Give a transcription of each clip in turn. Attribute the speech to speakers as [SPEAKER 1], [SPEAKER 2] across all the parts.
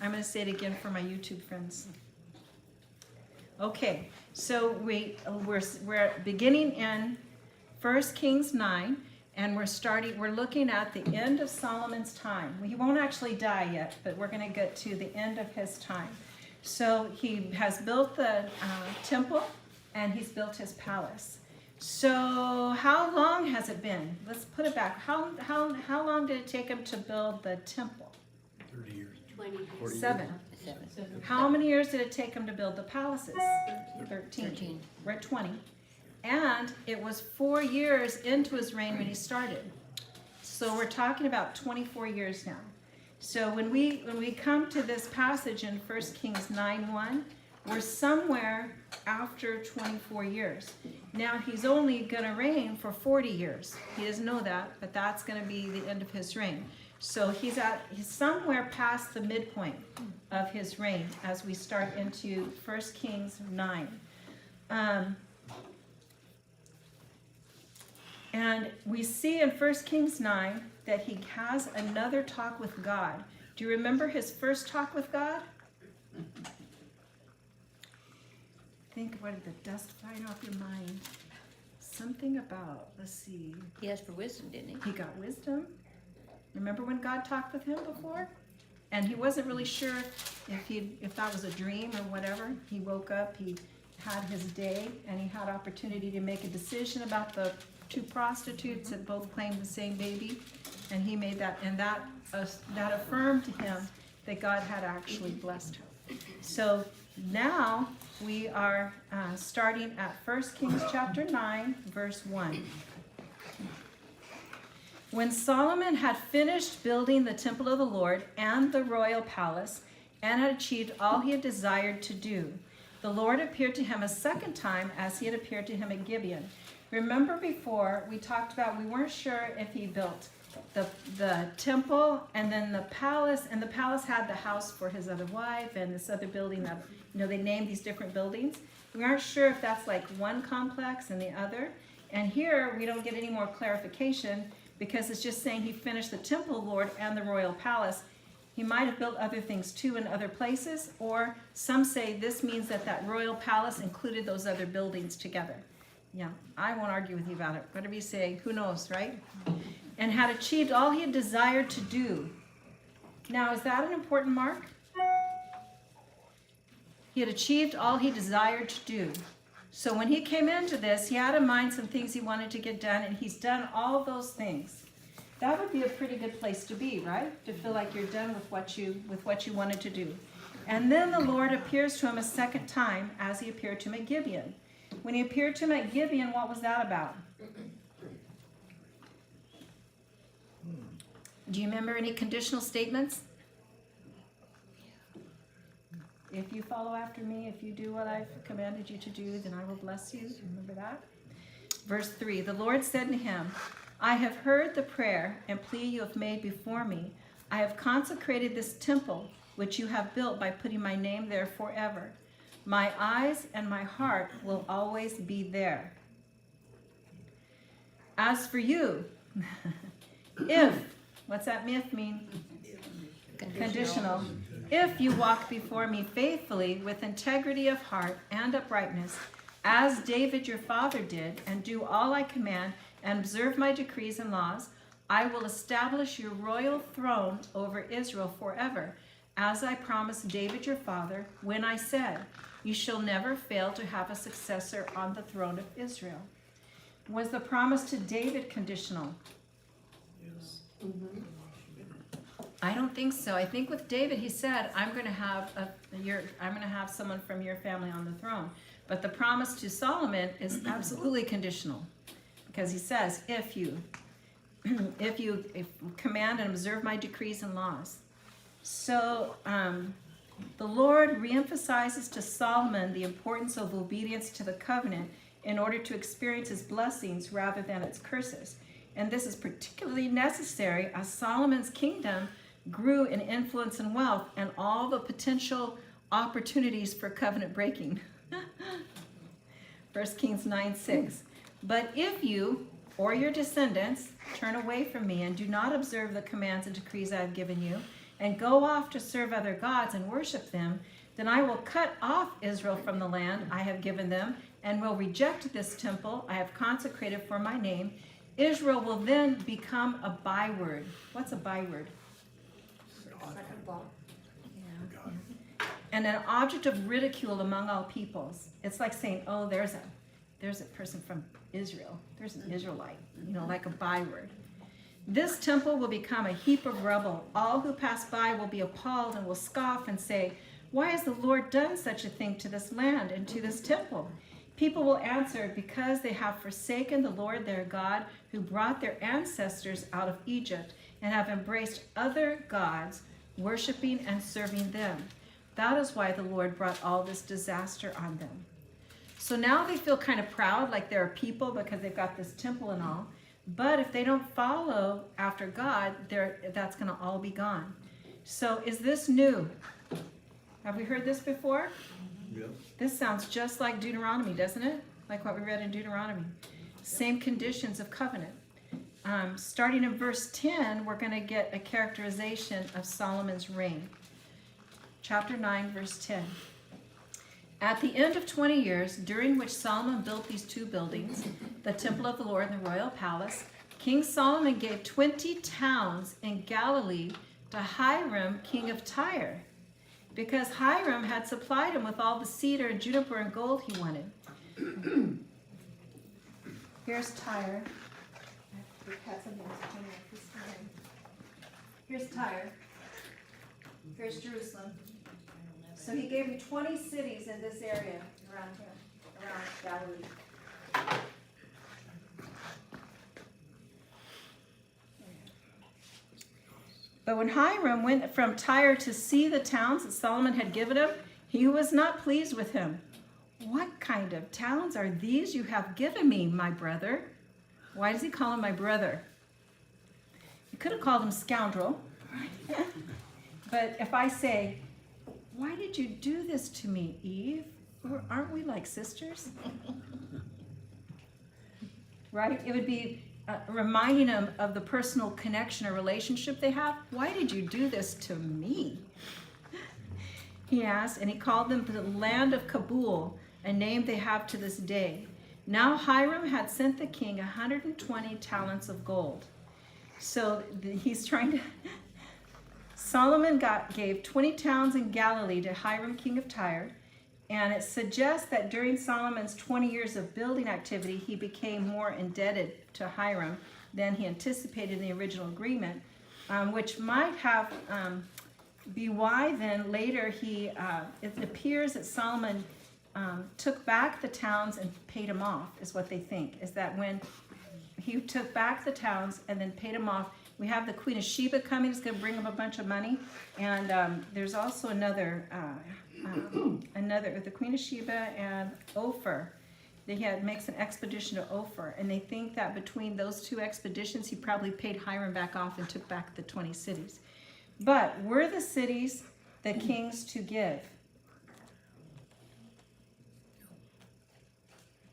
[SPEAKER 1] I'm going to say it again for my YouTube friends. Okay, so we're beginning in 1 Kings 9, and we're looking at the end of Solomon's time. He won't actually die yet, but we're going to get to the end of his time. So he has built the temple, and he's built his palace. So how long has it been? Let's put it back. How long did it take him to build the temple?
[SPEAKER 2] 30 years.
[SPEAKER 3] 20.
[SPEAKER 1] 7.
[SPEAKER 3] 7.
[SPEAKER 1] How many years did it take him to build the palaces? 13. We're at 20. And it was 4 years into his reign when he started. So we're talking about 24 years now. So when we come to this passage in 1 Kings 9:1, we're somewhere after 24 years. Now he's only going to reign for 40 years. He doesn't know that, but that's going to be the end of his reign. So he's somewhere past the midpoint of his reign as we start into 1 Kings 9. And we see in 1 Kings 9 that he has another talk with God. Do you remember his first talk with God? Think, what did the dust fly off your mind? Something about, let's see.
[SPEAKER 3] He asked for wisdom, didn't he?
[SPEAKER 1] He got wisdom. Remember when God talked with him before? And he wasn't really sure if that was a dream or whatever. He woke up, he had his day, and he had opportunity to make a decision about the 2 prostitutes that both claimed the same baby. And he made that, and that affirmed to him that God had actually blessed her. So now we are starting at 1 Kings chapter 9, verse 1. When Solomon had finished building the temple of the Lord and the royal palace, and had achieved all he had desired to do, the Lord appeared to him a second time as he had appeared to him at Gibeon. Remember before we talked about, we weren't sure if he built the temple and then the palace, and the palace had the house for his other wife and this other building that, they named these different buildings. We aren't sure if that's like one complex and the other. And here we don't get any more clarification because it's just saying he finished the temple, Lord, and the royal palace. He might have built other things too in other places, or some say this means that royal palace included those other buildings together. Yeah, I won't argue with you about it. Whatever you say, who knows, right? And had achieved all he had desired to do. Now, is that an important mark? He had achieved all he desired to do. So when he came into this, he had in mind some things he wanted to get done, and he's done all those things. That would be a pretty good place to be, right? To feel like you're done with what you wanted to do. And then the Lord appears to him a second time as he appeared to him at Gibeon. When he appeared to him at Gibeon, what was that about? Do you remember any conditional statements? If you follow after me, if you do what I've commanded you to do, then I will bless you. Remember that? Verse 3, the Lord said to him, I have heard the prayer and plea you have made before me. I have consecrated this temple, which you have built by putting my name there forever. My eyes and my heart will always be there. As for you, what's that myth mean? Conditional. If you walk before me faithfully with integrity of heart and uprightness, as David your father did, and do all I command and observe my decrees and laws, I will establish your royal throne over Israel forever, as I promised David your father when I said, you shall never fail to have a successor on the throne of Israel. Was the promise to David conditional?
[SPEAKER 2] Yes.
[SPEAKER 3] Mm-hmm.
[SPEAKER 1] I don't think so. I think with David, he said, I'm going to have someone from your family on the throne. But the promise to Solomon is absolutely conditional, because he says, if you command and observe my decrees and laws. So the Lord reemphasizes to Solomon the importance of obedience to the covenant in order to experience his blessings rather than its curses. And this is particularly necessary as Solomon's kingdom grew in influence and wealth and all the potential opportunities for covenant breaking. 1 Kings 9:6. But if you or your descendants turn away from me and do not observe the commands and decrees I have given you, and go off to serve other gods and worship them, then I will cut off Israel from the land I have given them and will reject this temple I have consecrated for my name. Israel will then become a byword. What's a byword?
[SPEAKER 2] God.
[SPEAKER 1] And an object of ridicule among all peoples. It's like saying, oh, there's a person from Israel. There's an Israelite, like a byword. This temple will become a heap of rubble. All who pass by will be appalled and will scoff and say, why has the Lord done such a thing to this land and to this temple? People will answer, because they have forsaken the Lord their God, who brought their ancestors out of Egypt, and have embraced other gods, worshiping and serving them. That is why the Lord brought all this disaster on them. So now they feel kind of proud, like they're a people because they've got this temple and all. But if they don't follow after God, that's going to all be gone. So is this new? Have we heard this before?
[SPEAKER 2] Yep.
[SPEAKER 1] This sounds just like Deuteronomy, doesn't it? Like what we read in Deuteronomy. Same conditions of covenant. Starting in verse 10, we're going to get a characterization of Solomon's reign. Chapter 9, verse 10. At the end of 20 years, during which Solomon built these two buildings, the temple of the Lord and the royal palace, King Solomon gave 20 towns in Galilee to Hiram, king of Tyre, because Hiram had supplied him with all the cedar and juniper and gold he wanted. Here's Tyre. Here's Tyre. Here's Jerusalem. So he gave me 20 cities in this area around here, around Galilee. But when Hiram went from Tyre to see the towns that Solomon had given him, he was not pleased with him. What kind of towns are these you have given me, my brother? Why does he call him my brother? He could have called him scoundrel. But if I say, why did you do this to me, Eve? Aren't we like sisters? Right? It would be reminding him of the personal connection or relationship they have. Why did you do this to me? He asked, and he called them the land of Kabul, a name they have to this day. Now Hiram had sent the king 120 talents of gold. So he's trying to... Solomon gave 20 towns in Galilee to Hiram, king of Tyre, and it suggests that during Solomon's 20 years of building activity, he became more indebted to Hiram than he anticipated in the original agreement, which might have be why then later it appears that Solomon took back the towns and paid them off, is what they think, is that when he took back the towns and then paid them off, we have the Queen of Sheba coming. It's going to bring him a bunch of money. And there's also another, the Queen of Sheba and Ophir. Makes an expedition to Ophir. And they think that between those two expeditions, he probably paid Hiram back off and took back the 20 cities. But were the cities the king's to give?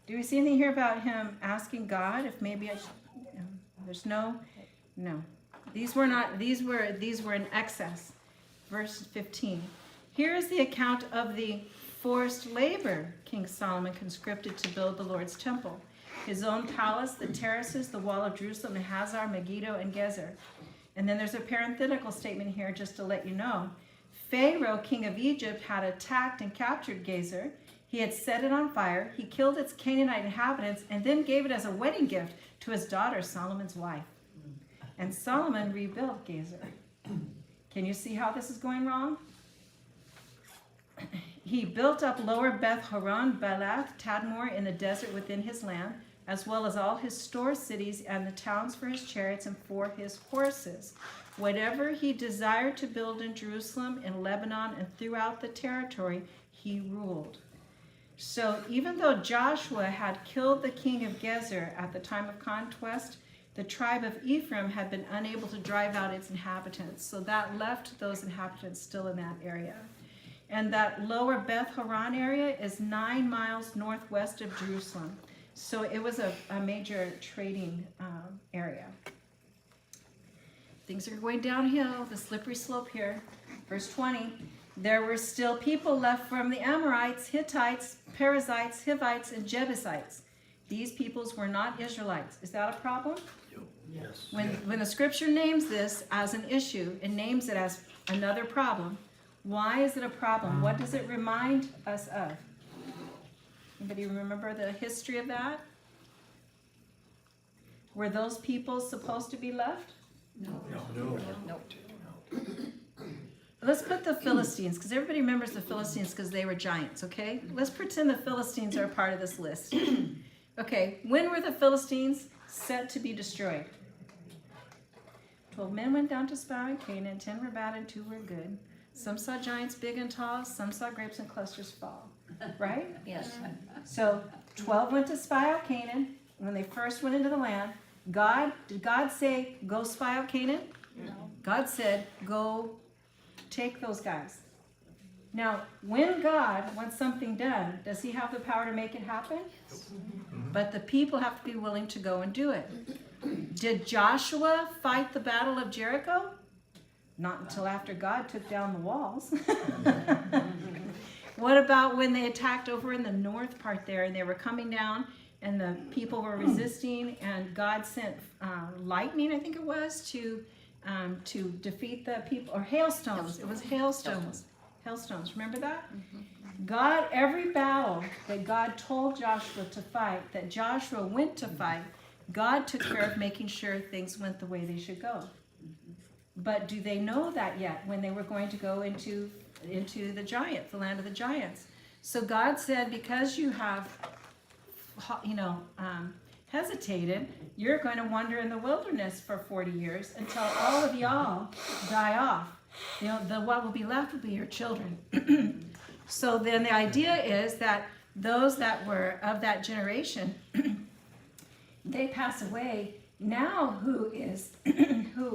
[SPEAKER 1] Do we see anything here about him asking God if maybe I should? There's no. These were not. These were in excess. Verse 15. Here is the account of the forced labor King Solomon conscripted to build the Lord's temple, his own palace, the terraces, the wall of Jerusalem, and Hazar, Megiddo, and Gezer. And then there's a parenthetical statement here just to let you know. Pharaoh, king of Egypt, had attacked and captured Gezer. He had set it on fire. He killed its Canaanite inhabitants and then gave it as a wedding gift to his daughter, Solomon's wife. And Solomon rebuilt Gezer. Can you see how this is going wrong? He built up Lower Beth Horon, Balath, Tadmor in the desert within his land, as well as all his store cities and the towns for his chariots and for his horses. Whatever he desired to build in Jerusalem, in Lebanon, and throughout the territory, he ruled. So even though Joshua had killed the king of Gezer at the time of conquest, the tribe of Ephraim had been unable to drive out its inhabitants. So that left those inhabitants still in that area. And that Lower Beth Horon area is 9 miles northwest of Jerusalem. So it was a major trading area. things are going downhill, the slippery slope here. Verse 20, there were still people left from the Amorites, Hittites, Perizzites, Hivites, and Jebusites. These peoples were not Israelites. Is that a problem?
[SPEAKER 2] Yes.
[SPEAKER 1] When the scripture names this as an issue and names it as another problem, why is it a problem? What does it remind us of? Anybody remember the history of that? Were those people supposed to be left?
[SPEAKER 2] No.
[SPEAKER 3] Nope.
[SPEAKER 1] Let's put the Philistines, because everybody remembers the Philistines because they were giants, okay? Let's pretend the Philistines are a part of this list. Okay, when were the Philistines set to be destroyed? 12 men went down to spy on Canaan, 10 were bad and 2 were good. Some saw giants big and tall, some saw grapes and clusters fall. Right?
[SPEAKER 3] Yes.
[SPEAKER 1] So 12 went to spy out Canaan. When they first went into the land, did God say, go spy out Canaan?
[SPEAKER 3] No.
[SPEAKER 1] God said, go take those guys. Now, when God wants something done, does he have the power to make it happen? But the people have to be willing to go and do it. Did Joshua fight the Battle of Jericho? Not until after God took down the walls. What about when they attacked over in the north part there and they were coming down and the people were resisting and God sent lightning, I think it was, to defeat the people, or hailstones. It was hailstones. Hailstones, remember that? God, every battle that God told Joshua to fight, that Joshua went to fight, God took care of making sure things went the way they should go. But do they know that yet when they were going to go into the giant, the land of the giants? So God said, because you have, hesitated, you're going to wander in the wilderness for 40 years until all of y'all die off. What will be left will be your children. So then the idea is that those that were of that generation, they pass away. Now who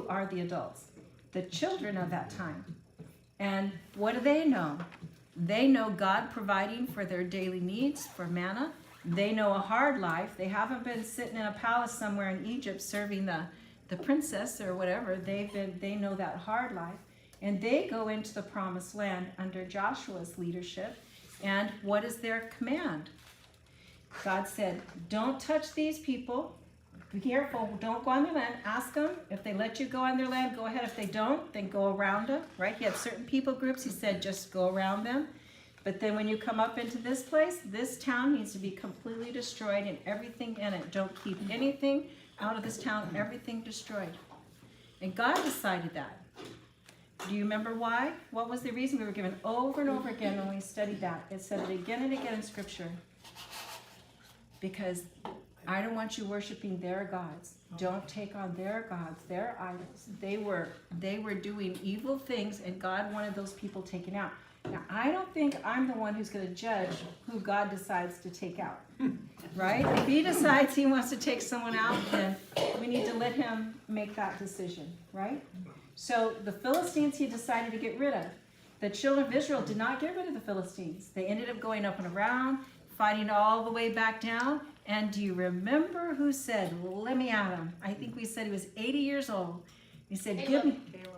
[SPEAKER 1] are the adults? The children of that time. And what do they know? They know God providing for their daily needs, for manna. They know a hard life. They haven't been sitting in a palace somewhere in Egypt serving the princess or whatever. They know that hard life. And they go into the promised land under Joshua's leadership. And what is their command? God said, don't touch these people. Be careful, don't go on their land. Ask them if they let you go on their land, go ahead. If they don't, then go around them, right? He had certain people groups, he said just go around them. But then when you come up into this place, this town needs to be completely destroyed and everything in it. Don't keep anything out of this town, everything destroyed. And God decided that. Do you remember why? What was the reason? We were given over and over again when we studied that. It said it again and again in Scripture. Because I don't want you worshiping their gods. Don't take on their gods, their idols. They were doing evil things, and God wanted those people taken out. Now, I don't think I'm the one who's going to judge who God decides to take out, right? If he decides he wants to take someone out, then we need to let him make that decision, right? So the Philistines he decided to get rid of. The children of Israel did not get rid of the Philistines. They ended up going up and around, fighting all the way back down. And do you remember who said, let me at him? I think we said he was 80 years old. He said,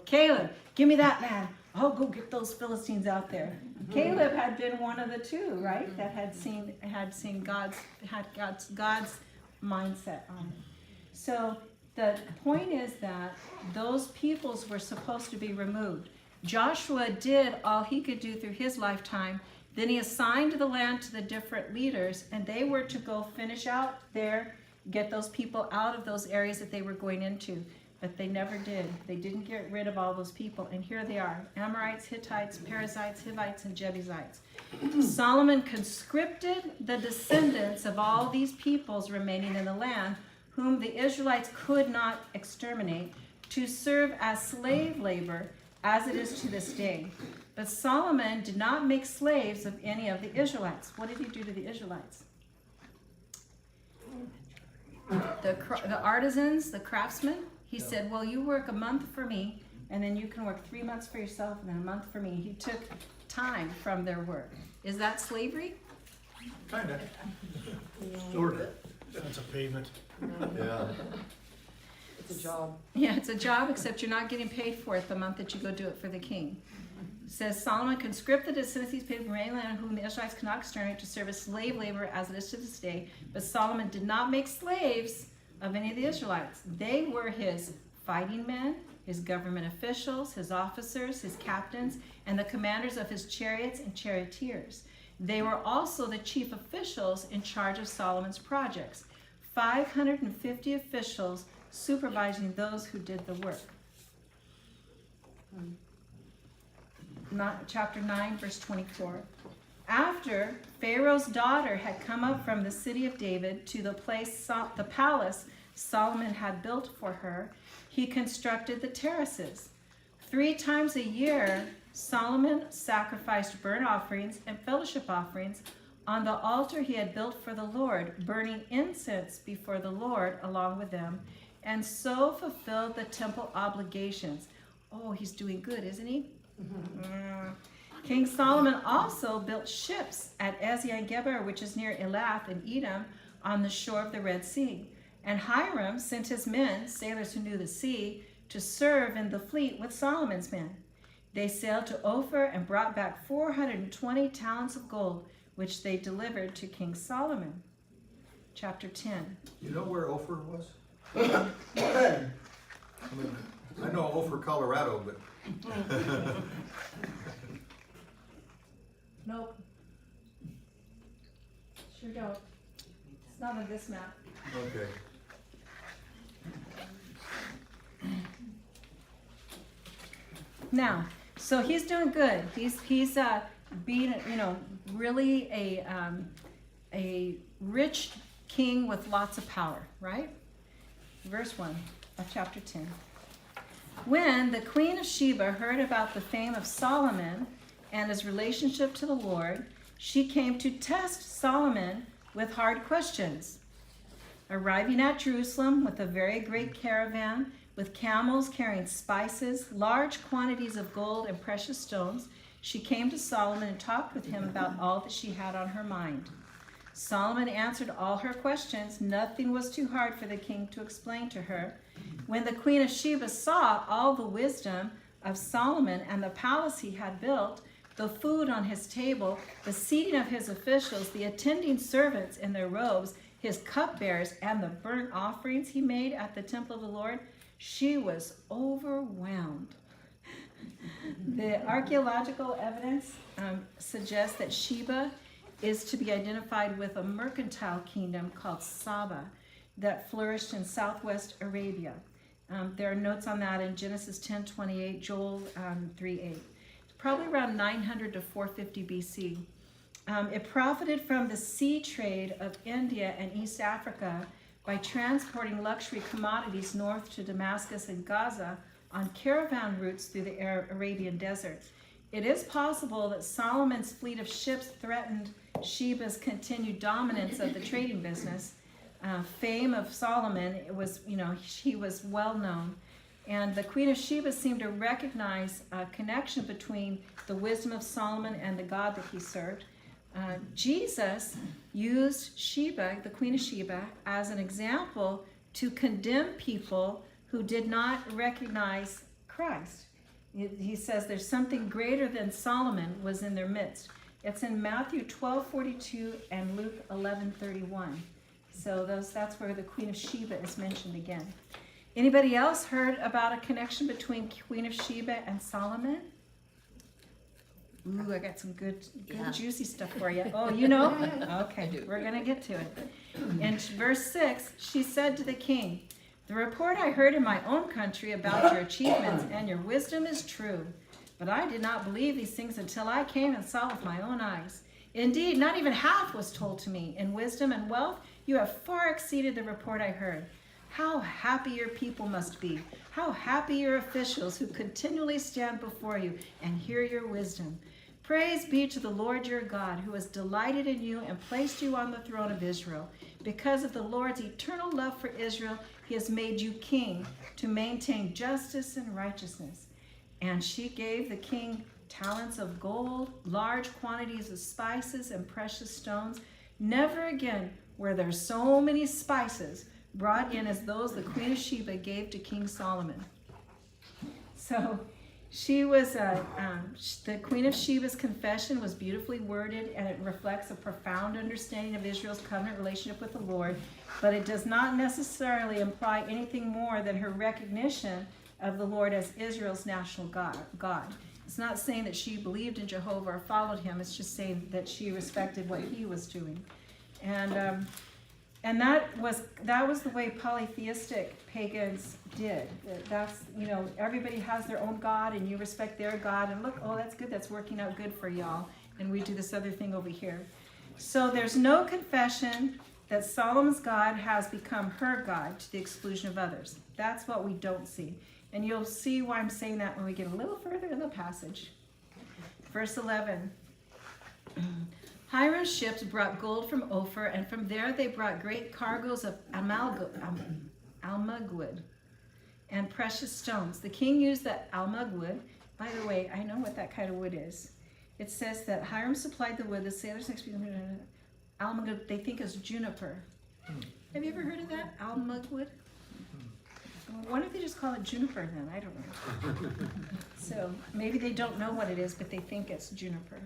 [SPEAKER 1] Caleb, give me that man. I'll go get those Philistines out there. Caleb had been one of the two, right? That had seen God's mindset on it. So the point is that those peoples were supposed to be removed. Joshua did all he could do through his lifetime. Then he assigned the land to the different leaders, and they were to go finish out there, get those people out of those areas that they were going into. But they never did. They didn't get rid of all those people. And here they are, Amorites, Hittites, Perizzites, Hivites, and Jebusites. Solomon conscripted the descendants of all these peoples remaining in the land, whom the Israelites could not exterminate, to serve as slave labor, as it is to this day. But Solomon did not make slaves of any of the Israelites. What did he do to the Israelites? The artisans, the craftsmen, he said, well, you work a month for me, and then you can work 3 months for yourself, and then a month for me. He took time from their work. Is that slavery?
[SPEAKER 2] Kinda. Sorta. That's a payment.
[SPEAKER 4] Yeah.
[SPEAKER 3] It's a job.
[SPEAKER 1] Yeah, it's a job, except you're not getting paid for it the month that you go do it for the king. It says Solomon conscripted the citizens paid from any land whom the Israelites could not exterminate to serve as slave labor as it is to this day. But Solomon did not make slaves of any of the Israelites. They were his fighting men, his government officials, his officers, his captains, and the commanders of his chariots and charioteers. They were also the chief officials in charge of Solomon's projects. 550 officials supervising those who did the work. Chapter 9, verse 24. After Pharaoh's daughter had come up from the city of David to the palace Solomon had built for her, he constructed the terraces. 3 times a year, Solomon sacrificed burnt offerings and fellowship offerings on the altar he had built for the Lord, burning incense before the Lord along with them, and so fulfilled the temple obligations. Oh, he's doing good, isn't he? King Solomon also built ships at Ezion-Geber, which is near Elath in Edom, on the shore of the Red Sea. And Hiram sent his men, sailors who knew the sea, to serve in the fleet with Solomon's men. They sailed to Ophir and brought back 420 talents of gold, which they delivered to King Solomon. Chapter 10.
[SPEAKER 2] You know where Ophir was? I mean, I know Ophir, Colorado, but
[SPEAKER 1] Nope. Sure don't. It's not on this map.
[SPEAKER 2] okay.
[SPEAKER 1] Now, so he's doing good. He's being, really a rich king with lots of power, right? Verse 1 of chapter 10. When the queen of Sheba heard about the fame of Solomon and his relationship to the Lord, she came to test Solomon with hard questions. Arriving at Jerusalem with a very great caravan, with camels carrying spices, large quantities of gold and precious stones, she came to Solomon and talked with him about all that she had on her mind. Solomon answered all her questions. Nothing was too hard for the king to explain to her. When the queen of Sheba saw all the wisdom of Solomon and the palace he had built, the food on his table, the seating of his officials, the attending servants in their robes, his cupbearers, and the burnt offerings he made at the temple of the Lord, she was overwhelmed. The archaeological evidence suggests that Sheba is to be identified with a mercantile kingdom called Saba that flourished in southwest Arabia. There are notes on that in Genesis 10:28, Joel 3:8. Probably around 900 to 450 BC. It profited from the sea trade of India and East Africa by transporting luxury commodities north to Damascus and Gaza on caravan routes through the Arabian desert. It is possible that Solomon's fleet of ships threatened Sheba's continued dominance of the trading business. Fame of Solomon, he was well known. And the Queen of Sheba seemed to recognize a connection between the wisdom of Solomon and the God that he served. Jesus used Sheba, the Queen of Sheba, as an example to condemn people who did not recognize Christ. He says there's something greater than Solomon was in their midst. It's in Matthew 12:42 and Luke 11:31. So that's where the Queen of Sheba is mentioned again. Anybody else heard about a connection between Queen of Sheba and Solomon? Ooh, I got some good juicy stuff for you. Oh, you know? Okay, we're going to get to it. In verse 6, she said to the king, "The report I heard in my own country about your achievements and your wisdom is true. But I did not believe these things until I came and saw with my own eyes. Indeed, not even half was told to me. In wisdom and wealth, you have far exceeded the report I heard. How happy your people must be. How happy your officials who continually stand before you and hear your wisdom. Praise be to the Lord your God, who has delighted in you and placed you on the throne of Israel. Because of the Lord's eternal love for Israel, he has made you king to maintain justice and righteousness." And she gave the king talents of gold, large quantities of spices and precious stones. Never again were there so many spices brought in as those the Queen of Sheba gave to King Solomon. So she was the Queen of Sheba's confession was beautifully worded, and it reflects a profound understanding of Israel's covenant relationship with the Lord, but it does not necessarily imply anything more than her recognition of the Lord as Israel's national God. It's not saying that she believed in Jehovah or followed him. It's just saying that she respected what he was doing. And that was the way polytheistic pagans did. That's, everybody has their own God, and you respect their God, and look, oh, that's good, that's working out good for y'all, and we do this other thing over here. So there's no confession that Solomon's God has become her God to the exclusion of others. That's what we don't see. And you'll see why I'm saying that when we get a little further in the passage. Verse 11. Hiram's ships brought gold from Ophir, and from there they brought great cargoes of almug and precious stones. The king used the almug wood. By the way, I know what that kind of wood is. It says that Hiram supplied the wood. The sailors almug they think is juniper. Have you ever heard of that? Almug wood? Why don't they just call it juniper then? I don't know. So maybe they don't know what it is, but they think it's juniper.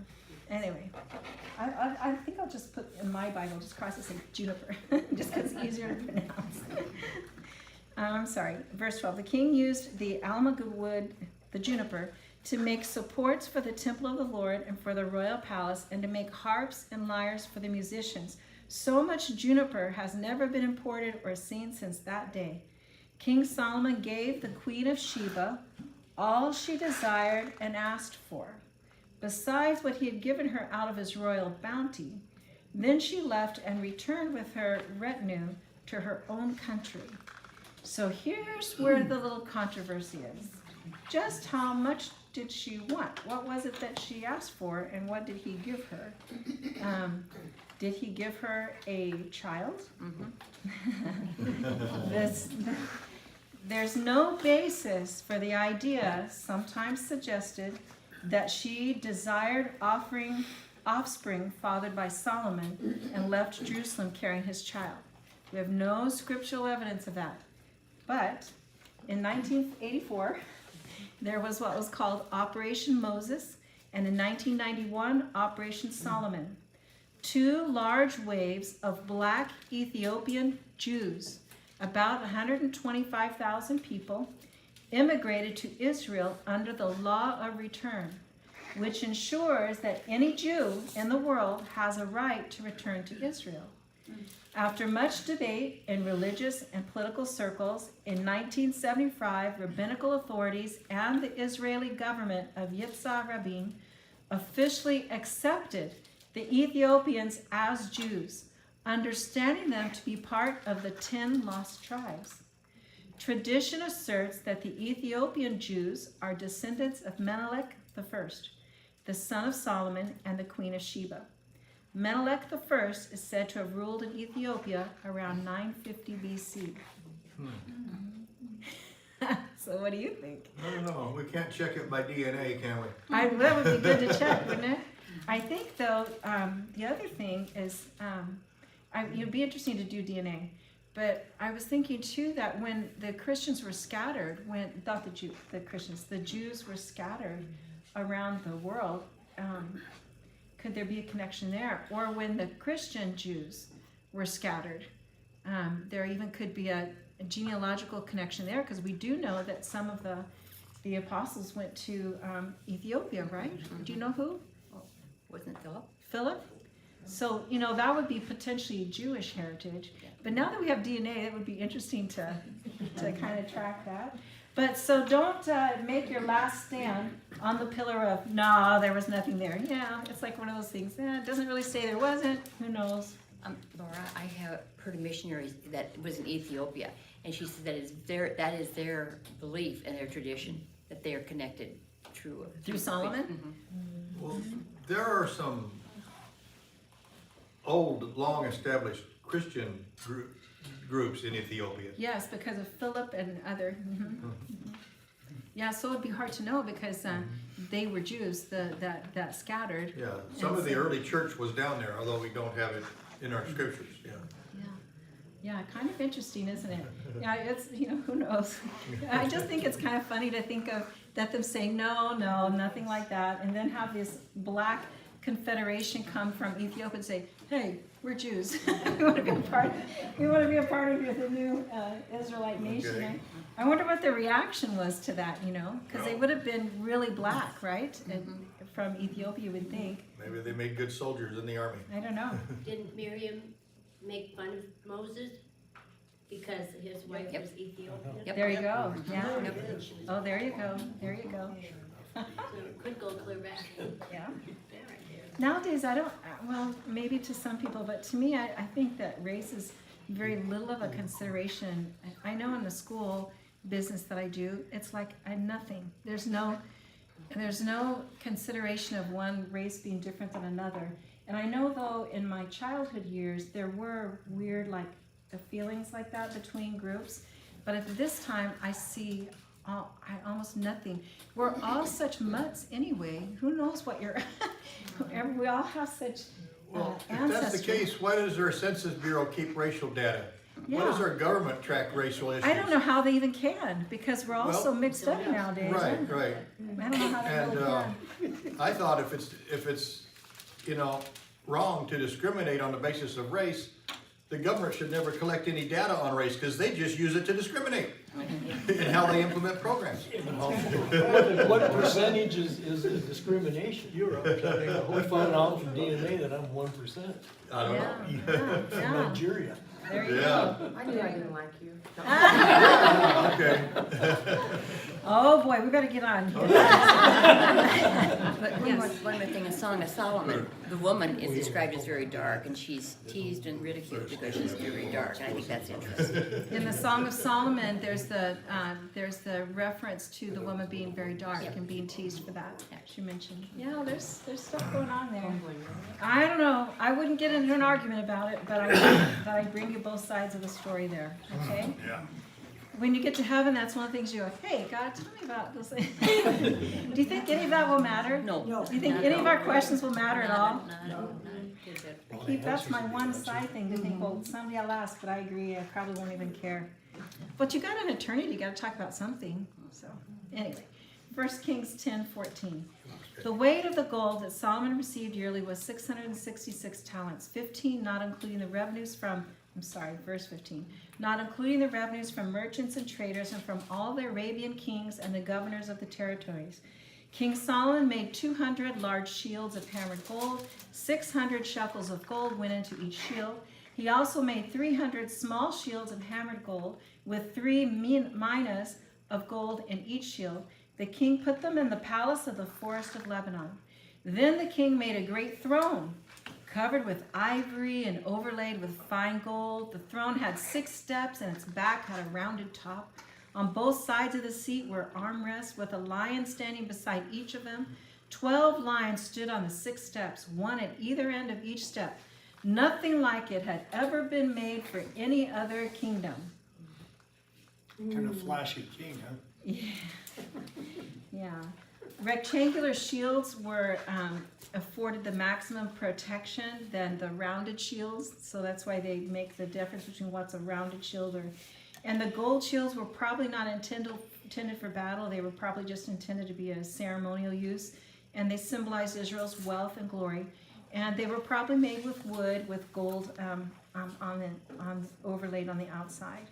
[SPEAKER 1] Anyway, I think I'll just put in my Bible, just cross it, say juniper, just because it's easier to pronounce. I'm sorry, verse 12. The king used the almug wood, the juniper, to make supports for the temple of the Lord and for the royal palace, and to make harps and lyres for the musicians. So much juniper has never been imported or seen since that day. King Solomon gave the Queen of Sheba all she desired and asked for, besides what he had given her out of his royal bounty. Then she left and returned with her retinue to her own country. So here's where the little controversy is. Just how much did she want? What was it that she asked for, and what did he give her? Did he give her a child? There's no basis for the idea, sometimes suggested, that she desired offspring fathered by Solomon and left Jerusalem carrying his child. We have no scriptural evidence of that. But in 1984, there was what was called Operation Moses, and in 1991, Operation Solomon. Two large waves of black Ethiopian Jews, about 125,000 people, immigrated to Israel under the law of return, which ensures that any Jew in the world has a right to return to Israel. After much debate in religious and political circles, in 1975, rabbinical authorities and the Israeli government of Yitzhak Rabin officially accepted the Ethiopians as Jews, understanding them to be part of the 10 lost tribes. Tradition asserts that the Ethiopian Jews are descendants of Menelik I, the son of Solomon and the Queen of Sheba. Menelik I is said to have ruled in Ethiopia around 950 BC. So what do you think?
[SPEAKER 2] I don't know. We can't check it by DNA, can we?
[SPEAKER 1] That would be good to check, wouldn't it? I think, though, the other thing is, it'd be interesting to do DNA. But I was thinking, too, that when the Christians were scattered, the Jews were scattered around the world, could there be a connection there? Or when the Christian Jews were scattered, there even could be a genealogical connection there, because we do know that some of the apostles went to Ethiopia, right? Do you know who?
[SPEAKER 3] Wasn't it Philip?
[SPEAKER 1] Philip? So, that would be potentially Jewish heritage. But now that we have DNA, it would be interesting to kind of track that. But so don't make your last stand on the pillar of, no, there was nothing there. Yeah, it's like one of those things. It doesn't really say there wasn't. Who knows?
[SPEAKER 3] Laura, I have heard of missionaries that was in Ethiopia, and she said that is their belief and their tradition, that they are connected through
[SPEAKER 1] Solomon?
[SPEAKER 3] Mm-hmm.
[SPEAKER 2] Well, there are some old, long-established Christian groups in Ethiopia.
[SPEAKER 1] Yes, because of Philip and other. Yeah, so it'd be hard to know because they were Jews that scattered.
[SPEAKER 2] Yeah, some of the early church was down there, although we don't have it in our scriptures. Yeah.
[SPEAKER 1] Yeah, kind of interesting, isn't it? Yeah, it's, who knows? I just think it's kind of funny to think of that them saying, no, nothing like that, and then have this black confederation come from Ethiopia and say, hey, we're Jews. we want to be a part of the new Israelite nation.
[SPEAKER 2] Okay.
[SPEAKER 1] I wonder what the reaction was to that, because they would have been really black, right? And from Ethiopia, you would think.
[SPEAKER 2] Maybe they made good soldiers in the army.
[SPEAKER 1] I don't know.
[SPEAKER 4] Didn't Miriam make fun of Moses because his wife
[SPEAKER 3] Yep.
[SPEAKER 4] was Ethiopian?
[SPEAKER 3] Yep.
[SPEAKER 1] There you go. Yeah.
[SPEAKER 4] And she was-
[SPEAKER 1] Oh, there you go. There you go.
[SPEAKER 4] So it could go clear back.
[SPEAKER 1] Yeah.
[SPEAKER 4] There, right there.
[SPEAKER 1] Nowadays, I don't, well, maybe to some people, but to me, I think that race is very little of a consideration. I know in the school business that I do, it's like nothing. There's no consideration of one race being different than another. And I know though, in my childhood years, there were weird feelings like that between groups. But at this time, I see almost nothing. We're all such mutts anyway. Who knows what you're, we all have such
[SPEAKER 2] Well, if
[SPEAKER 1] ancestry.
[SPEAKER 2] that's the case, why does our Census Bureau keep racial data? Why does
[SPEAKER 1] Yeah.
[SPEAKER 2] our government track racial issues?
[SPEAKER 1] I don't know how they even can, because we're all
[SPEAKER 2] Well,
[SPEAKER 1] so mixed up nowadays.
[SPEAKER 2] Right, right.
[SPEAKER 1] I don't know how they
[SPEAKER 2] And
[SPEAKER 1] really can.
[SPEAKER 2] I thought if it's wrong to discriminate on the basis of race, the government should never collect any data on race because they just use it to discriminate in how they implement programs.
[SPEAKER 5] What percentage is discrimination? You're upsetting. We found out from DNA that I'm 1%
[SPEAKER 2] I don't know.
[SPEAKER 1] Yeah,
[SPEAKER 5] from
[SPEAKER 1] yeah.
[SPEAKER 5] Nigeria.
[SPEAKER 1] There you
[SPEAKER 2] Yeah.
[SPEAKER 1] go.
[SPEAKER 4] I knew I didn't like you.
[SPEAKER 2] Okay.
[SPEAKER 1] Oh boy, we better get on here.
[SPEAKER 3] But one more thing, in Song of Solomon, the woman is described as very dark, and she's teased and ridiculed because she's very dark, and I think that's interesting.
[SPEAKER 1] In the Song of Solomon, there's the reference to the woman being very dark and being teased for that. She mentioned. Yeah, there's stuff going on there. I don't know. I wouldn't get into an argument about it, but I bring you both sides of the story there. Okay.
[SPEAKER 2] Yeah.
[SPEAKER 1] When you get to heaven, that's one of the things you go, hey, God, tell me about this. Do you think any of that will matter?
[SPEAKER 3] No.
[SPEAKER 1] Do you think
[SPEAKER 3] not
[SPEAKER 1] any
[SPEAKER 3] at
[SPEAKER 1] of
[SPEAKER 3] all.
[SPEAKER 1] our questions will matter at all?
[SPEAKER 3] No.
[SPEAKER 1] That's my one side thing to think, well, somebody I'll ask, but I agree, I probably won't even care. But you got an attorney, you got to talk about something. So, anyway, 1 Kings 10:14. The weight of the gold that Solomon received yearly was 666 talents, 15 not including the revenues from, verse 15, not including the revenues from merchants and traders and from all the Arabian kings and the governors of the territories. King Solomon made 200 large shields of hammered gold, 600 shekels of gold went into each shield. He also made 300 small shields of hammered gold with 3 minas of gold in each shield. The king put them in the palace of the forest of Lebanon. Then the king made a great throne, covered with ivory and overlaid with fine gold. The throne had 6 steps, and its back had a rounded top. On both sides of the seat were armrests with a lion standing beside each of them. 12 lions stood on the 6 steps, one at either end of each step. Nothing like it had ever been made for any other kingdom.
[SPEAKER 5] Kind of flashy king, huh?
[SPEAKER 1] Yeah. Rectangular shields were afforded the maximum protection than the rounded shields, so that's why they make the difference between what's a rounded shield and the gold shields were probably not intended for battle. They were probably just intended to be a ceremonial use, and they symbolized Israel's wealth and glory. And they were probably made with wood with gold overlaid on the outside.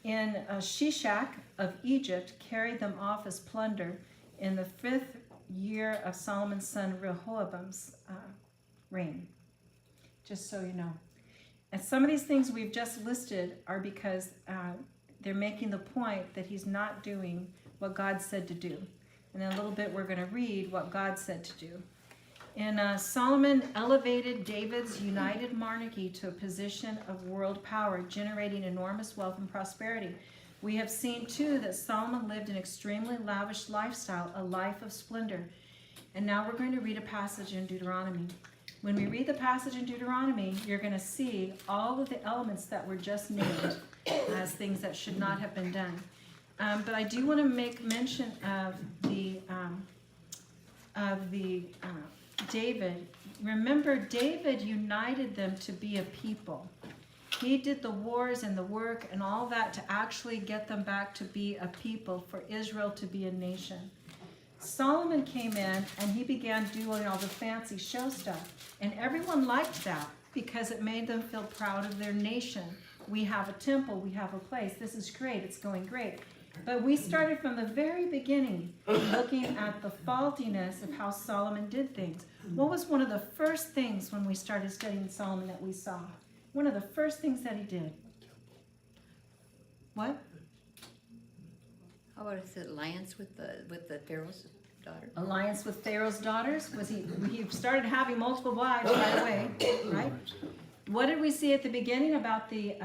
[SPEAKER 1] And Shishak of Egypt carried them off as plunder in the 5th year of Solomon's son Rehoboam's reign. Just so you know. And some of these things we've just listed are because they're making the point that he's not doing what God said to do. And in a little bit we're going to read what God said to do. And Solomon elevated David's united monarchy to a position of world power, generating enormous wealth and prosperity. We have seen, too, that Solomon lived an extremely lavish lifestyle, a life of splendor. And now we're going to read a passage in Deuteronomy. When we read the passage in Deuteronomy, you're going to see all of the elements that were just named as things that should not have been done. But I do want to make mention of the David. Remember, David united them to be a people. He did the wars and the work and all that to actually get them back to be a people, for Israel to be a nation. Solomon came in and he began doing all the fancy show stuff. And everyone liked that because it made them feel proud of their nation. We have a temple, we have a place. This is great, it's going great. But we started from the very beginning looking at the faultiness of how Solomon did things. What was one of the first things when we started studying Solomon that we saw? One of the first things that he did. What?
[SPEAKER 3] How about his alliance with the Pharaoh's daughter?
[SPEAKER 1] Alliance with Pharaoh's daughters? Was he started having multiple wives right away, right? What did we see at the beginning about the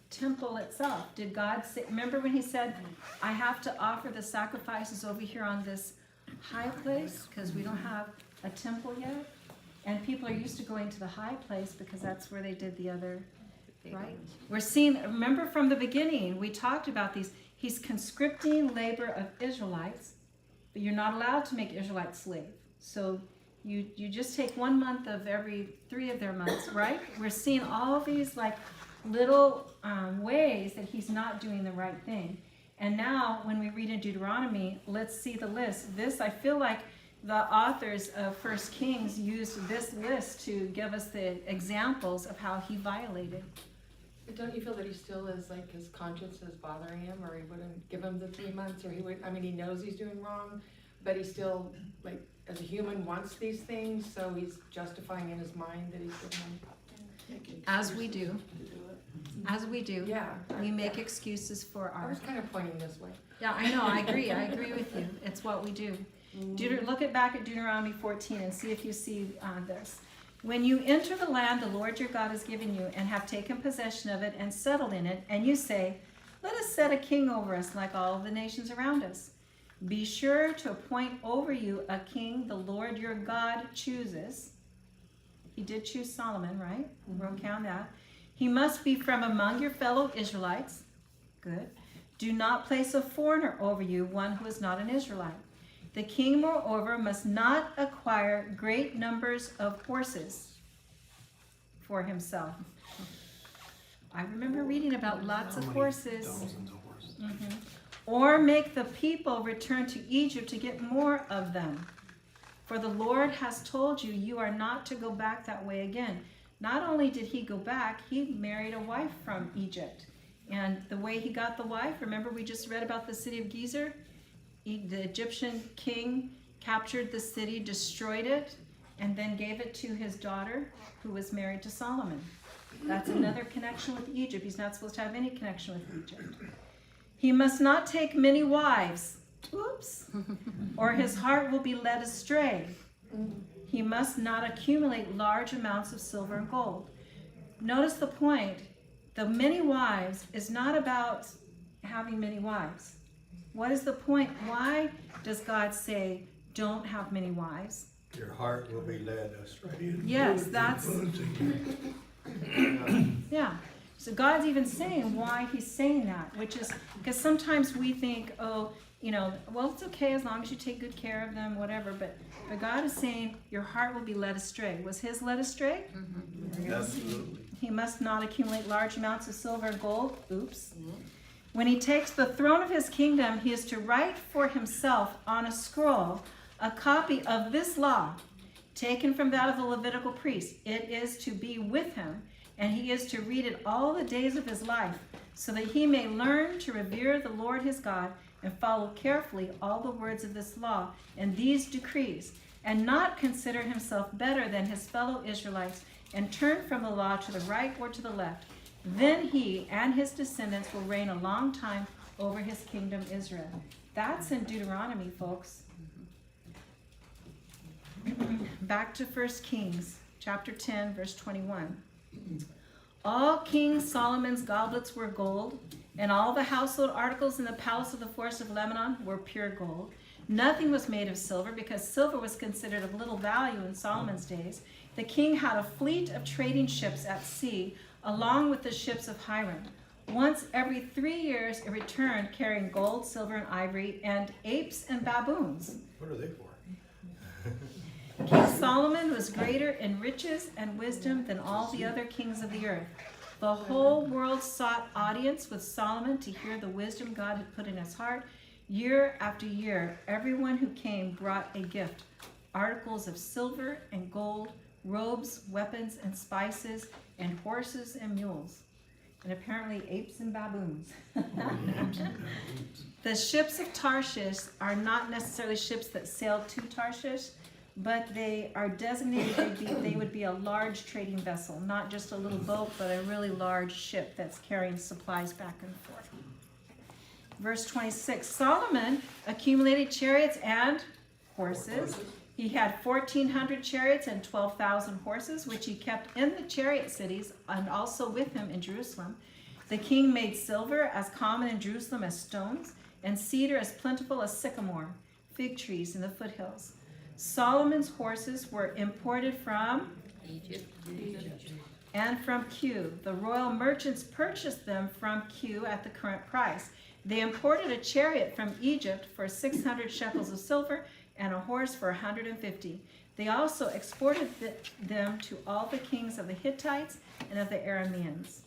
[SPEAKER 1] temple itself? Did God say, remember when he said, I have to offer the sacrifices over here on this high place because we don't have a temple yet? And people are used to going to the high place because that's where they did the other, right? We're seeing, remember from the beginning, we talked about these. He's conscripting labor of Israelites, but you're not allowed to make Israelites slave. So you just take 1 month of every 3 of their months, right? We're seeing all these like little ways that he's not doing the right thing. And now when we read in Deuteronomy, let's see the list. This, I feel like the authors of First Kings used this list to give us the examples of how he violated.
[SPEAKER 6] But don't you feel that he still is, like, his conscience is bothering him, or he wouldn't give him the 3 months, or he would, I mean, he knows he's doing wrong, but he still, like, as a human wants these things, so he's justifying in his mind that he's doing them.
[SPEAKER 1] As we do. As we do.
[SPEAKER 6] Yeah.
[SPEAKER 1] We make excuses for
[SPEAKER 6] I
[SPEAKER 1] our...
[SPEAKER 6] was kind of pointing this way.
[SPEAKER 1] Yeah, I know, I agree with you. It's what we do. Look back at Deuteronomy 14 and see if you see this. When you enter the land the Lord your God has given you and have taken possession of it and settled in it, and you say, let us set a king over us like all of the nations around us. Be sure to appoint over you a king the Lord your God chooses. He did choose Solomon, right? We won't count that. He must be from among your fellow Israelites. Good. Do not place a foreigner over you, one who is not an Israelite. The king, moreover, must not acquire great numbers of horses for himself. I remember reading about lots of horses. Mm-hmm. Or make the people return to Egypt to get more of them. For the Lord has told you, you are not to go back that way again. Not only did he go back, he married a wife from Egypt. And the way he got the wife, remember we just read about the city of Gezer? The Egyptian king captured the city, destroyed it, and then gave it to his daughter, who was married to Solomon. That's another connection with Egypt. He's not supposed to have any connection with Egypt. He must not take many wives, oops, or his heart will be led astray. He must not accumulate large amounts of silver and gold. Notice the point. The many wives is not about having many wives. What is the point? Why does God say, don't have many wives?
[SPEAKER 2] Your heart will be led astray.
[SPEAKER 1] Yes, that's... Yeah. So God's even saying why he's saying that, which is, because sometimes we think, oh, well, it's okay as long as you take good care of them, whatever, but God is saying your heart will be led astray. Was his led astray?
[SPEAKER 2] Mm-hmm. Absolutely.
[SPEAKER 1] He must not accumulate large amounts of silver and gold. Oops. When he takes the throne of his kingdom, he is to write for himself on a scroll a copy of this law, taken from that of the Levitical priest. It is to be with him, and he is to read it all the days of his life, so that he may learn to revere the Lord his God and follow carefully all the words of this law and these decrees, and not consider himself better than his fellow Israelites, and turn from the law to the right or to the left. Then he and his descendants will reign a long time over his kingdom Israel. That's in Deuteronomy, folks. Back to 1 Kings, chapter 10, verse 21. All King Solomon's goblets were gold, and all the household articles in the palace of the forest of Lebanon were pure gold. Nothing was made of silver, because silver was considered of little value in Solomon's days. The king had a fleet of trading ships at sea, along with the ships of Hiram. Once every 3 years it returned carrying gold, silver, and ivory, and apes and baboons.
[SPEAKER 2] What are they for?
[SPEAKER 1] King Solomon was greater in riches and wisdom than all the other kings of the earth. The whole world sought audience with Solomon to hear the wisdom God had put in his heart. Year after year, everyone who came brought a gift, articles of silver and gold, robes, weapons, and spices, and horses and mules, and apparently apes and baboons. The ships of Tarshish are not necessarily ships that sail to Tarshish, but they are designated, they would be a large trading vessel, not just a little boat, but a really large ship that's carrying supplies back and forth. Verse 26, Solomon accumulated chariots and horses. He had 1,400 chariots and 12,000 horses, which he kept in the chariot cities and also with him in Jerusalem. The king made silver as common in Jerusalem as stones, and cedar as plentiful as sycamore, fig trees in the foothills. Solomon's horses were imported from
[SPEAKER 3] Egypt.
[SPEAKER 1] and from Kew. The royal merchants purchased them from Kew at the current price. They imported a chariot from Egypt for 600 shekels of silver and a horse for 150. They also exported them to all the kings of the Hittites and of the Arameans.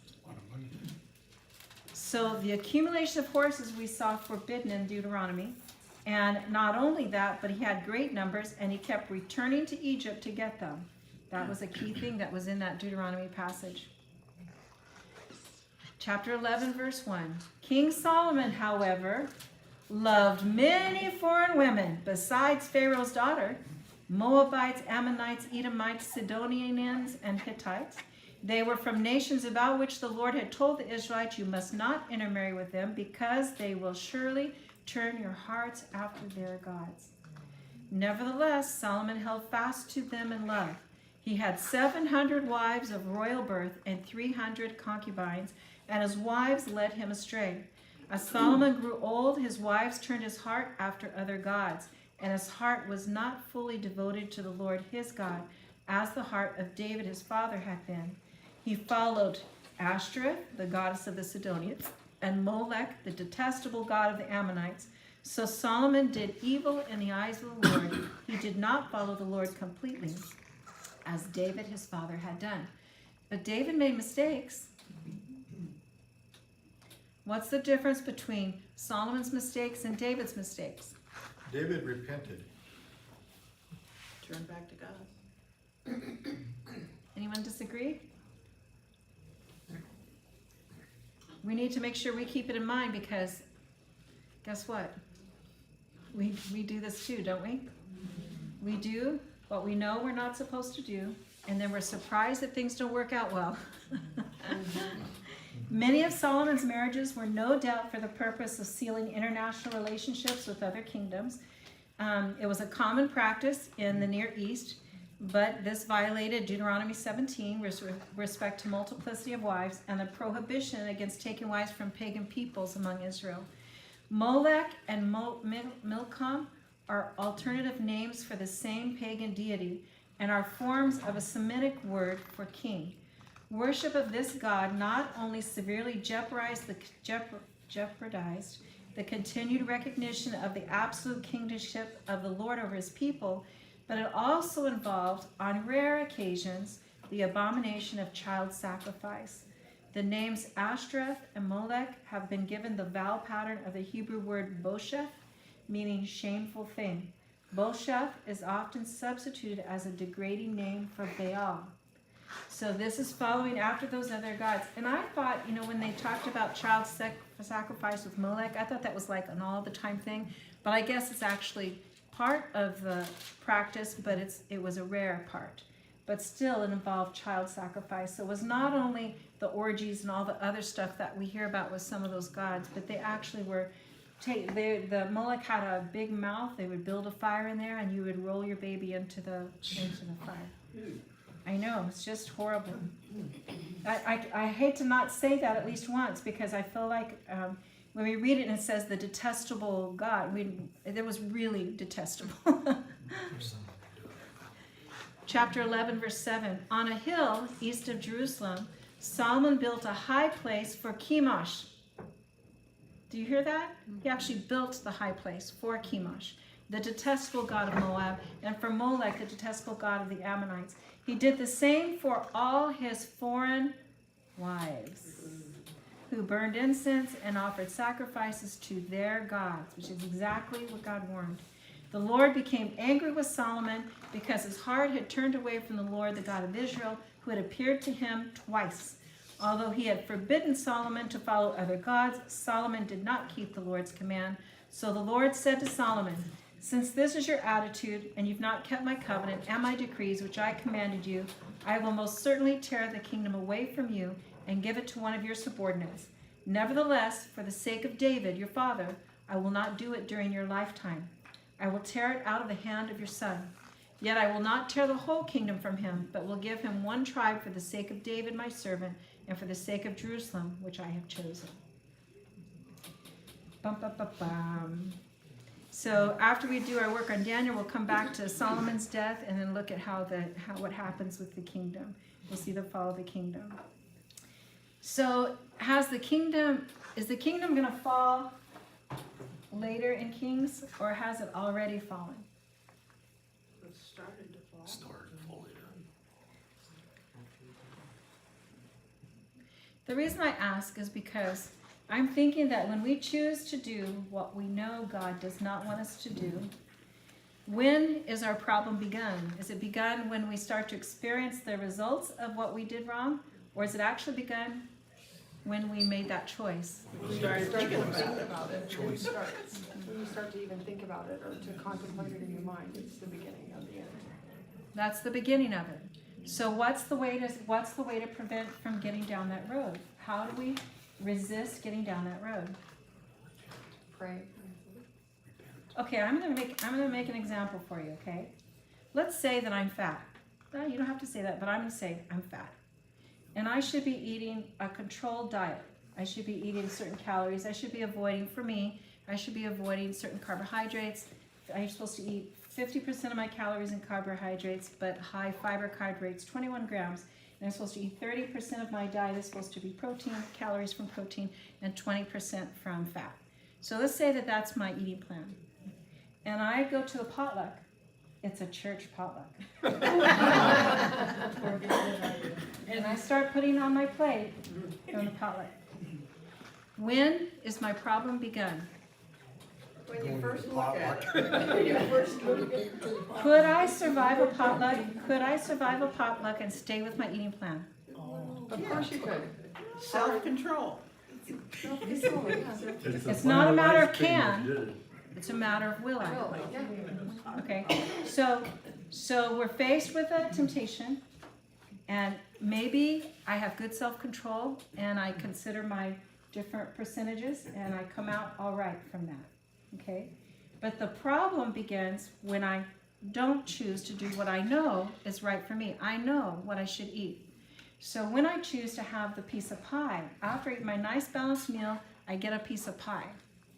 [SPEAKER 1] So the accumulation of horses we saw forbidden in Deuteronomy. And not only that, but he had great numbers, and he kept returning to Egypt to get them. That was a key thing that was in that Deuteronomy passage. Chapter 11, verse 1. King Solomon, however, loved many foreign women besides Pharaoh's daughter, Moabites, Ammonites, Edomites, Sidonians, and Hittites. They were from nations about which the Lord had told the Israelites, you must not intermarry with them, because they will surely turn your hearts after their gods. Nevertheless, Solomon held fast to them in love. He had 700 wives of royal birth and 300 concubines, and his wives led him astray. As Solomon grew old, his wives turned his heart after other gods, and his heart was not fully devoted to the Lord his God, as the heart of David his father had been. He followed Ashtoreth, the goddess of the Sidonians, and Molech, the detestable god of the Ammonites. So Solomon did evil in the eyes of the Lord. He did not follow the Lord completely, as David his father had done. But David made mistakes. What's the difference between Solomon's mistakes and David's mistakes?
[SPEAKER 2] David repented.
[SPEAKER 7] Turn back to God.
[SPEAKER 1] Anyone disagree? We need to make sure we keep it in mind, because guess what? We do this too, don't we? We do what we know we're not supposed to do, and then we're surprised that things don't work out well. Many of Solomon's marriages were no doubt for the purpose of sealing international relationships with other kingdoms. It was a common practice in the Near East, but this violated Deuteronomy 17 with respect to multiplicity of wives and the prohibition against taking wives from pagan peoples among Israel. Molech and Milcom are alternative names for the same pagan deity and are forms of a Semitic word for king. Worship of this god not only severely jeopardized the continued recognition of the absolute kingship of the Lord over his people, but it also involved, on rare occasions, the abomination of child sacrifice. The names Ashtoreth and Molech have been given the vowel pattern of the Hebrew word bosheth, meaning shameful thing. Bosheth is often substituted as a degrading name for Baal. So this is following after those other gods. And I thought, when they talked about child sacrifice with Molech, I thought that was like an all the time thing. But I guess it's actually part of the practice, but it was a rare part. But still, it involved child sacrifice. So it was not only the orgies and all the other stuff that we hear about with some of those gods, but they actually were. The Molech had a big mouth. They would build a fire in there, and you would roll your baby into the fire. I know, it's just horrible. I hate to not say that at least once, because I feel like when we read it and it says the detestable God, it was really detestable. Chapter 11, verse 7. On a hill east of Jerusalem, Solomon built a high place for Chemosh. Do you hear that? He actually built the high place for Chemosh. the detestable god of Moab, and for Molech, the detestable god of the Ammonites. He did the same for all his foreign wives, who burned incense and offered sacrifices to their gods, which is exactly what God warned. The Lord became angry with Solomon because his heart had turned away from the Lord, the God of Israel, who had appeared to him twice. Although he had forbidden Solomon to follow other gods, Solomon did not keep the Lord's command. So the Lord said to Solomon, "Since this is your attitude, and you've not kept my covenant and my decrees which I commanded you, I will most certainly tear the kingdom away from you and give it to one of your subordinates. Nevertheless, for the sake of David, your father, I will not do it during your lifetime. I will tear it out of the hand of your son. Yet I will not tear the whole kingdom from him, but will give him one tribe for the sake of David my servant, and for the sake of Jerusalem, which I have chosen." Bum, bum, bum, bum. So after we do our work on Daniel, we'll come back to Solomon's death and then look at what happens with the kingdom. We'll see the fall of the kingdom. So is the kingdom going to fall later in Kings, or has it already fallen?
[SPEAKER 7] It started to fall.
[SPEAKER 1] The reason I ask is because I'm thinking that when we choose to do what we know God does not want us to do, when is our problem begun? Is it begun when we start to experience the results of what we did wrong? Or is it actually begun when we made that choice?
[SPEAKER 6] When you start to think about it, when you start to even think about it or to contemplate it in your mind, it's the beginning of the end.
[SPEAKER 1] That's the beginning of it. So what's the way to prevent from getting down that road? How do we resist getting down that road?
[SPEAKER 6] Pray.
[SPEAKER 1] Okay, I'm gonna make an example for you, okay? Let's say that I'm fat. Well, you don't have to say that, but I'm gonna say I'm fat. And I should be eating a controlled diet. I should be eating certain calories. I should be avoiding certain carbohydrates. I'm supposed to eat 50% of my calories in carbohydrates, but high fiber carbohydrates, 21 grams. And I'm supposed to eat 30% of my diet is supposed to be protein, calories from protein, and 20% from fat. So let's say that that's my eating plan. And I go to a potluck. It's a church potluck. And I start putting on my plate from the potluck. When is my problem begun?
[SPEAKER 7] When you first look at it.
[SPEAKER 1] Could I survive a potluck? Could I survive a potluck and stay with my eating plan?
[SPEAKER 6] Of course you could.
[SPEAKER 7] Self-control.
[SPEAKER 1] It's not a matter of can, it's a matter of will I.
[SPEAKER 6] Well, yeah.
[SPEAKER 1] Okay, so we're faced with a temptation, and maybe I have good self-control and I consider my different percentages and I come out all right from that, okay? But the problem begins when I don't choose to do what I know is right for me. I know what I should eat. So when I choose to have the piece of pie, after I eat my nice balanced meal, I get a piece of pie.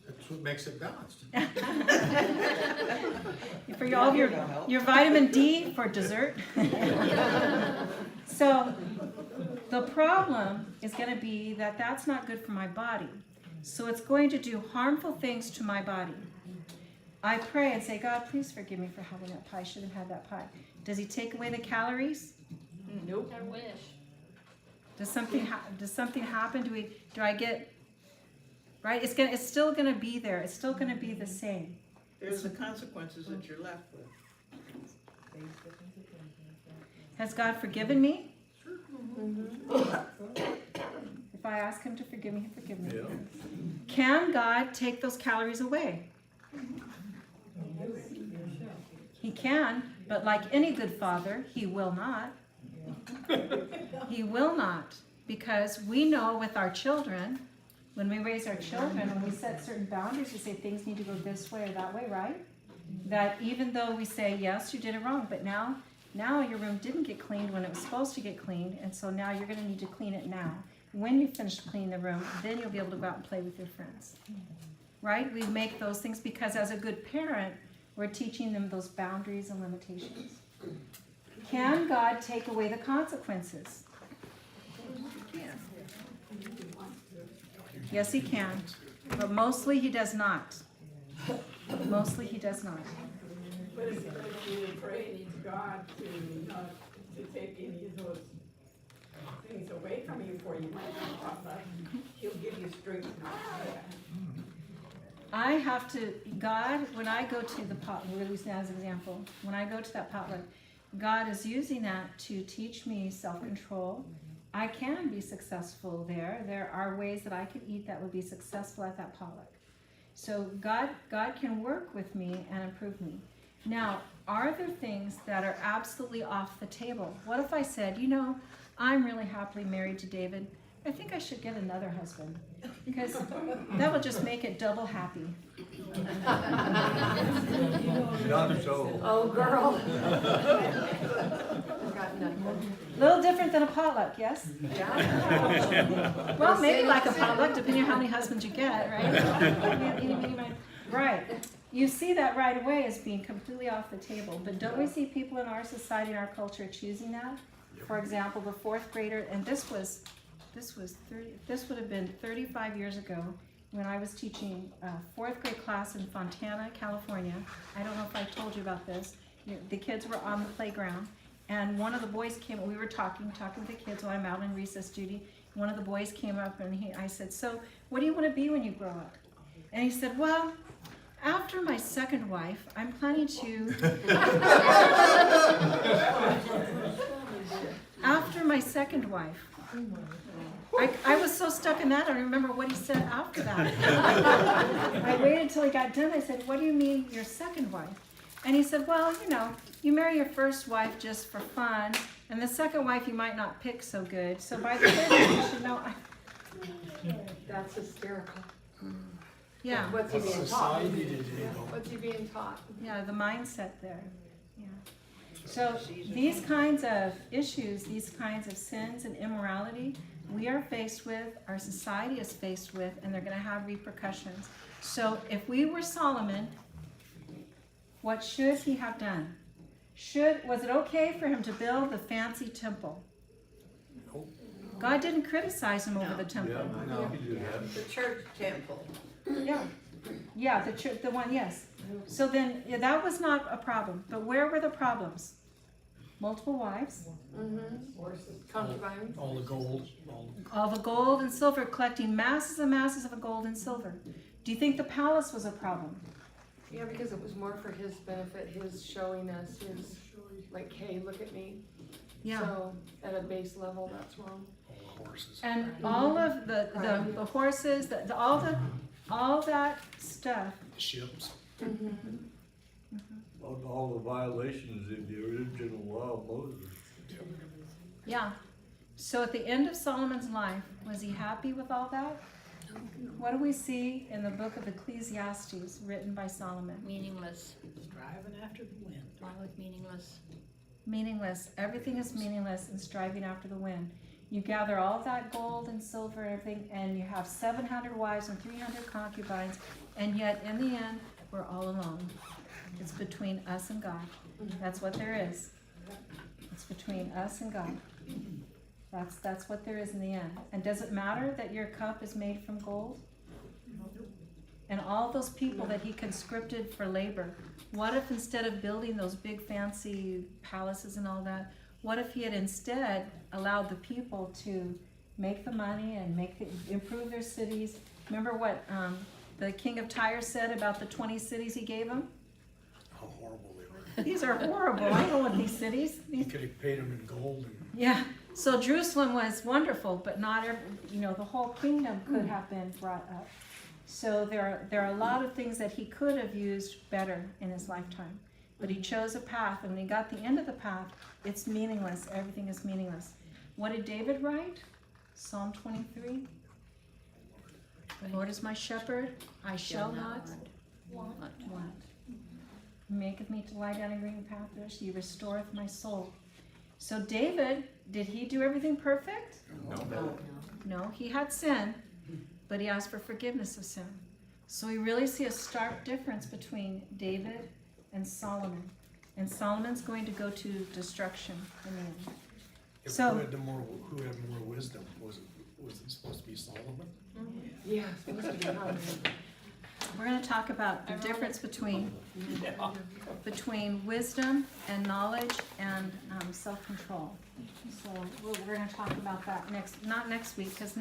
[SPEAKER 2] That's what makes it balanced.
[SPEAKER 1] For all of your vitamin D for dessert. So the problem is going to be that that's not good for my body. So it's going to do harmful things to my body. I pray and say, God, please forgive me for having that pie. I shouldn't have had that pie. Does he take away the calories?
[SPEAKER 6] Nope.
[SPEAKER 4] I wish.
[SPEAKER 1] Does something happen? Do I get right? It's still gonna be there. It's still gonna be the same.
[SPEAKER 7] There's the consequences that you're left with.
[SPEAKER 1] Has God forgiven me? If I ask him to forgive me, he'll forgive me.
[SPEAKER 2] Yeah.
[SPEAKER 1] Can God take those calories away? He can, but like any good father, he will not. He will not, because we know with our children, when we raise our children, when we set certain boundaries, we say things need to go this way or that way, right? That even though we say, yes, you did it wrong, but now your room didn't get cleaned when it was supposed to get cleaned, and so now you're going to need to clean it now. When you finish cleaning the room, then you'll be able to go out and play with your friends. Right? We make those things because as a good parent, we're teaching them those boundaries and limitations. Can God take away the consequences? Yes, he can, but mostly he does not. Mostly he does not.
[SPEAKER 7] But if you pray to God to take any of those things away from you before you might be potluck, He'll give you strength to do that.
[SPEAKER 1] I have to, God, when I go to the pot, we're using that as an example, when I go to that potluck, God is using that to teach me self-control. I can be successful there. There are ways that I could eat that would be successful at that potluck. So God can work with me and improve me. Now, are there things that are absolutely off the table? What if I said, you know, I'm really happily married to David. I think I should get another husband because that will just make it double happy.
[SPEAKER 2] Not so.
[SPEAKER 6] Oh, girl. Got nothing.
[SPEAKER 1] A little different than a potluck, yes?
[SPEAKER 6] Yeah.
[SPEAKER 1] Well, maybe like a potluck, depending on how many husbands you get, right? Right. You see that right away as being completely off the table. But don't we see people in our society, in our culture, choosing that? For example, the fourth grader, and this would have been 35 years ago when I was teaching a fourth grade class in Fontana, California. I don't know if I told you about this. The kids were on the playground, and one of the boys came. We were talking to the kids while I'm out in recess duty. One of the boys came up, and I said, "So, what do you want to be when you grow up?" And he said, "Well, after my second wife, I'm planning to." After my second wife. I was so stuck in that, I don't remember what he said after that. I waited until he got done. I said, "What do you mean your second wife?" And he said, "Well, you know, you marry your first wife just for fun, and the second wife you might not pick so good. So by the third one, you should know."
[SPEAKER 6] That's hysterical.
[SPEAKER 1] Yeah,
[SPEAKER 6] What's he being taught?
[SPEAKER 5] Society today, though.
[SPEAKER 6] What's he being taught?
[SPEAKER 1] yeah, the mindset there. Yeah. So these kinds of issues, these kinds of sins and immorality, we are faced with, our society is faced with, and they're going to have repercussions. So if we were Solomon, what should he have done? Was it okay for him to build the fancy temple? God didn't criticize him over the temple.
[SPEAKER 7] The church temple.
[SPEAKER 1] Yeah, the one, yes. So then, yeah, that was not a problem. But where were the problems? Multiple wives,
[SPEAKER 6] Concubines?
[SPEAKER 5] All the gold,
[SPEAKER 1] all the gold and silver, collecting masses and masses of gold and silver. Do you think the palace was a problem?
[SPEAKER 6] Yeah, because it was more for his benefit, his showing us, his, like, hey, look at me.
[SPEAKER 1] Yeah.
[SPEAKER 6] So, at a base level, that's wrong.
[SPEAKER 5] all the horses.
[SPEAKER 1] And all of the horses, all that stuff.
[SPEAKER 5] The ships.
[SPEAKER 8] All the violations in the original law of Moses.
[SPEAKER 1] Yeah. So at the end of Solomon's life, was he happy with all that? What do we see in the book of Ecclesiastes written by Solomon?
[SPEAKER 3] Meaningless.
[SPEAKER 5] Striving after the wind.
[SPEAKER 3] Life meaningless.
[SPEAKER 1] Meaningless. Everything is meaningless and striving after the wind. You gather all that gold and silver and everything, and you have 700 wives and 300 concubines, and yet in the end, we're all alone. It's between us and God. That's what there is. It's between us and God. That's what there is in the end. And does it matter that your cup is made from gold? And all those people that he conscripted for labor, what if instead of building those big fancy palaces and all that, what if he had instead allowed the people to make the money and improve their cities? Remember what the king of Tyre said about the 20 cities he gave them?
[SPEAKER 5] How horrible they were.
[SPEAKER 1] These are horrible. I don't want these cities.
[SPEAKER 5] You could have paid them in gold.
[SPEAKER 1] Yeah. So Jerusalem was wonderful, but not every, the whole kingdom could have been brought up. So there are a lot of things that he could have used better in his lifetime. But he chose a path, and when he got the end of the path, it's meaningless. Everything is meaningless. What did David write? Psalm 23. The Lord is my shepherd, I shall not want. He maketh me to lie down in green pastures, he restoreth my soul. So David, did he do everything perfect? No, he had sin, but he asked for forgiveness of sin. So we really see a stark difference between David and Solomon. And Solomon's going to go to destruction in the end. So-
[SPEAKER 5] Who had more wisdom? Was it supposed to be Solomon?
[SPEAKER 6] Yeah, it's supposed to be hard.
[SPEAKER 1] We're gonna talk about the difference between wisdom and knowledge and self-control. So we're gonna talk about that not next week, because